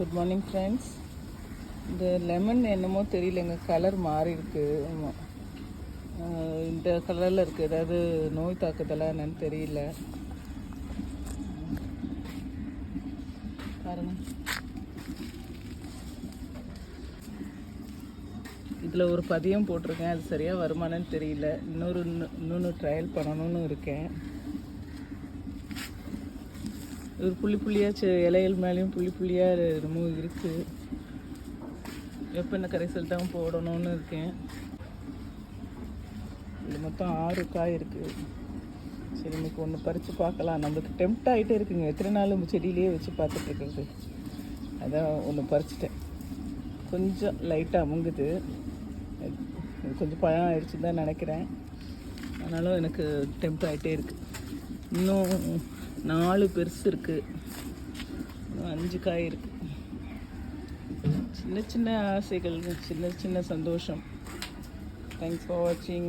Good morning friends. இந்த lemon என்னமோ தெரியலங்க, கலர் மாறி இருக்கு. இந்த கலரில் இருக்குது. ஏதாவது நோய் தாக்குதலாம் என்னன்னு தெரியல. பாருங்க, இதில் ஒரு பதியம் போட்டிருக்கேன். அது சரியாக வருமானன்னு தெரியல. இன்னொன்று ட்ரையல் பண்ணணும்னு இருக்கேன். ஒரு புள்ளியாக இலைகள் மேலேயும் புள்ளியாக என்னமோ இருக்குது. வெப்பெண்ணெய் கரைசல் தான் போடணும்னு இருக்கேன். இது மொத்தம் 6 காய் இருக்குது. சரி, இன்னைக்கு ஒன்று பறித்து பார்க்கலாம். நம்மளுக்கு டெம்ப்ட் ஆகிட்டே இருக்குங்க. எத்தனை நாள் செடியிலேயே வச்சு பார்த்துட்ருக்குறது. அதான் ஒன்று பறிச்சிட்டேன். கொஞ்சம் லைட்டாக அமுங்குது. இது கொஞ்சம் பழம் ஆயிடுச்சுன்னு தான் நினைக்கிறேன். ஆனாலும் எனக்கு டெம்ப்ட் ஆகிட்டே இருக்குது. இன்னும் 4 பெருசு இருக்குது. இன்னும் 5 காய் இருக்குது. சின்ன சின்ன ஆசைகள், சின்ன சின்ன சந்தோஷம். தேங்க்ஸ் ஃபார் வாட்சிங்.